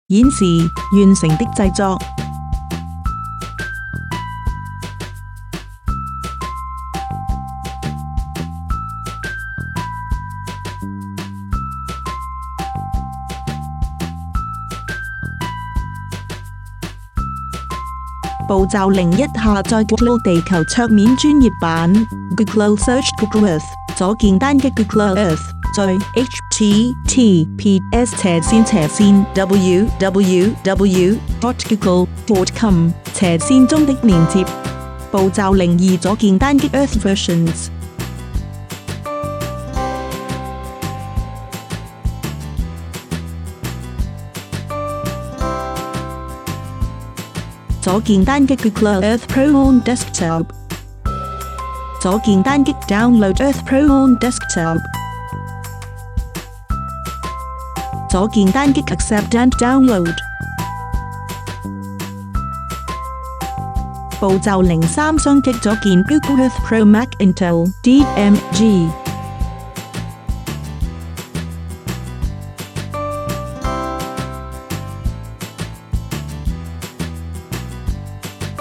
演示完成的製作。步驟01下載 Google 地球桌面專業版 Google Search Google Earth 左鍵單擊 Google Earth 在 https://www.google.com/ 中的連接。步驟02左鍵單擊 Earth Versions。左鍵單擊 Google Earth Pro on Desktop。左鍵單擊 Download Earth Pro on Desktop。左鍵單擊 Accept and Download。步驟03雙擊左鍵 Google Earth Pro Mac Intel DMG。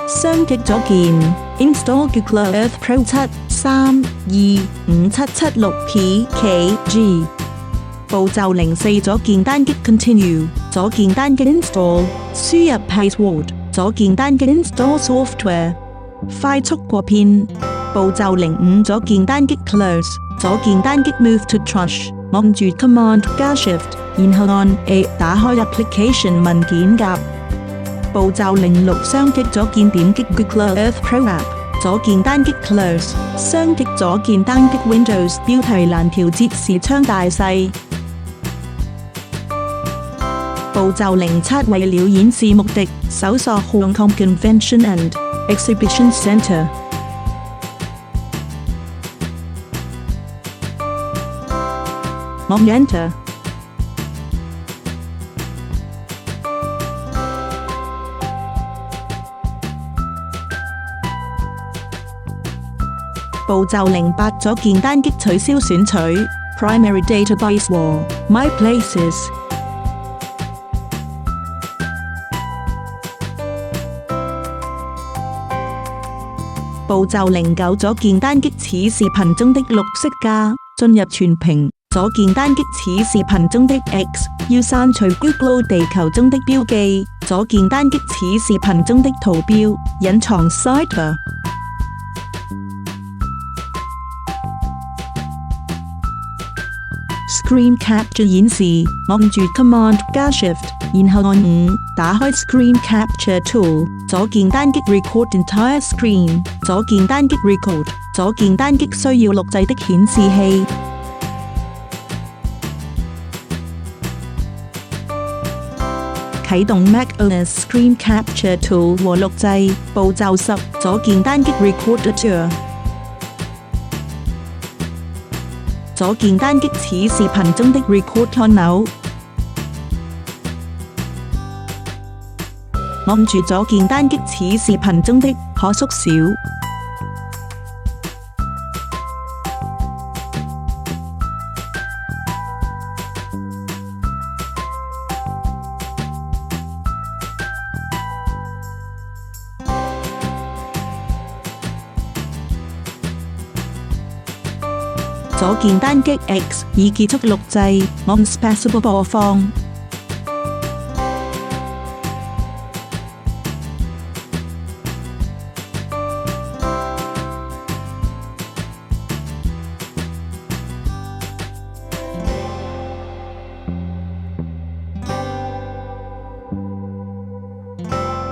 雙擊左鍵 Install Google Earth Pro 7325776PKG。步驟04左鍵單擊 Continue， 左鍵單擊 Install， 輸入 Password， 左鍵單擊 Install Software， 快速過片。步驟05左鍵單擊 Close， 左鍵單擊 Move to Trash， 按住 Command 加 Shift， 然後按 A 打開 Application 文件夾。步驟06雙擊左鍵點擊 Google Earth Pro App， 左鍵單擊 Close， 雙擊左鍵單擊 Windows 標題欄調節視窗大細。步驟07為了演示目的，搜索 Hong Kong Convention and Exhibition Centre。按 Enter。步驟08左鍵單擊取消選取 Primary Database 和 My Places。步驟09左鍵單擊此視頻中的綠色加進入全屏，左鍵單擊此視頻中的 X 要刪除 Google 地球中的標記，左鍵單擊此視頻中的圖標隱藏 Sidebar。Screen Capture 演示，按住 Command 加 Shift， 然後按5打開 Screen Capture Tool， 左鍵單擊 Record Entire Screen， 左鍵單擊 Record， 左鍵單擊需要錄製的顯示器。啟動 macOS Screen Capture Tool 和錄製。步驟10左鍵單擊 Record Audio， 左鍵單擊此視頻中的 Record 按鈕，按住左鍵單擊此視頻中的可縮小。左鍵單擊 X 以結束錄製，按 Spacebar 播放。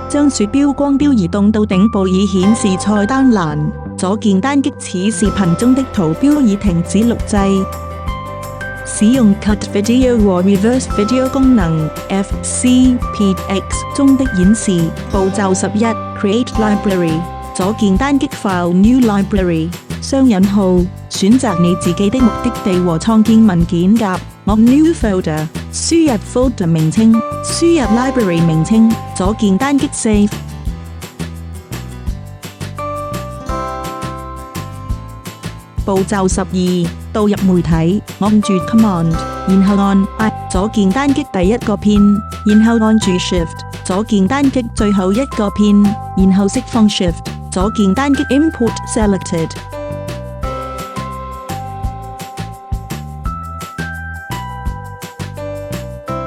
將鼠標光標移動到頂部以顯示菜單欄。左鍵單擊此視頻中的圖標以停止錄製。使用 Cut Video 和 Reverse Video 功能 FCPX 中的演示。步驟11 Create Library， 左鍵單擊 File New Library， 雙引號，選擇你自己的目的地和創建文件夾，按 New Folder， 輸入 Folder 名稱，輸入 Library 名稱，左鍵單擊 Save。步驟12導入媒體，按住 Command 然後按 I 左鍵單擊第一個片，然後按住 Shift 左鍵單擊最後一個片，然後釋放 Shift 左鍵單擊 Import Selected。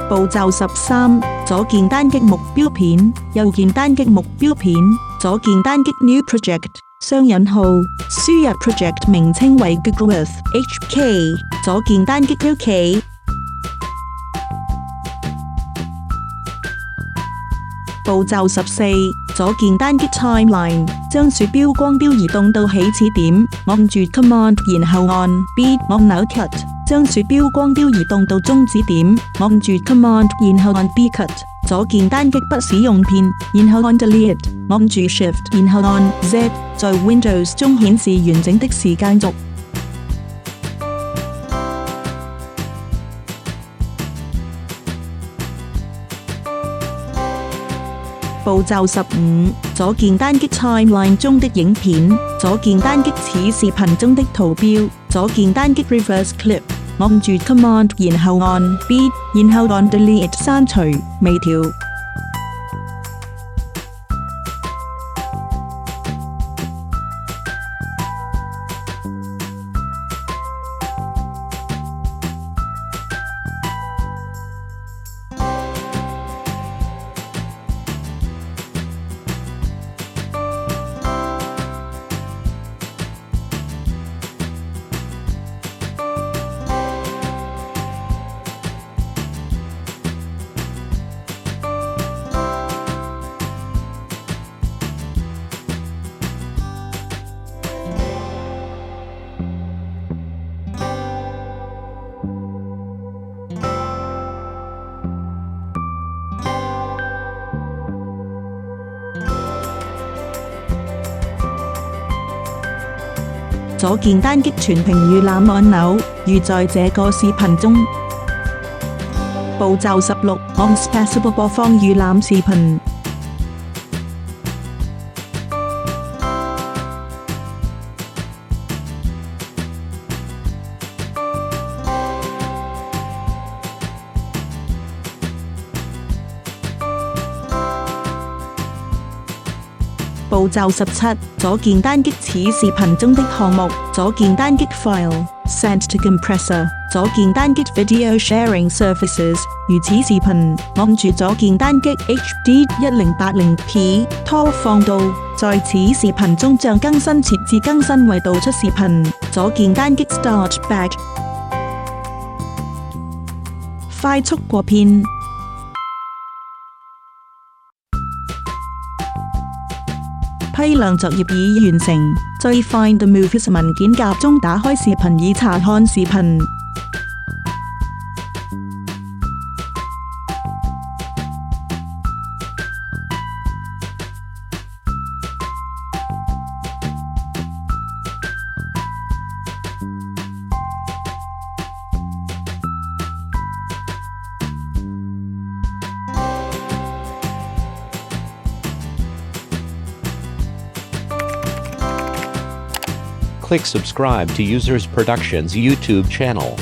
步驟13，左鍵單擊目標片，右鍵單擊目標片，左鍵單擊 New Project 雙引號，輸入 Project 名稱為 Google Earth HK， 左鍵單擊 OK。步驟14，左鍵單擊 Timeline， 將鼠標光標移動到起始點，按住 Command 然後按 B 按鈕 Cut， 將鼠標光標移動到終止點，按住 Command 然後按 B Cut， 左鍵單擊不使用片，然後按 Delete， 按住 Shift 然後按 Z， 在 Windows 中顯示完整的時間軸。步驟15，左鍵單擊 Timeline 中的影片，左鍵單擊此視頻中的圖標，左鍵單擊 Reverse Clip， 按住 Command 然後按 B， 然後按 Delete 刪除微調。左鍵單擊全屏預覽按鈕，如在這個視頻中。步驟16，按 Spaceable 播放預覽視頻。步驟17，左鍵單擊此視頻中的項目，左鍵單擊 File，Send to Compressor， 左鍵單擊 Video Sharing Services， 如此視頻，按住左鍵單擊 HD 1080p 拖放到，在此視頻中將更新設置更新為導出視頻，左鍵單擊 Start Back， 快速過片。批量作業已完成，在 Find the Movies 文件夾中打開視頻以查看視頻。Click subscribe to Users Productions YouTube channel.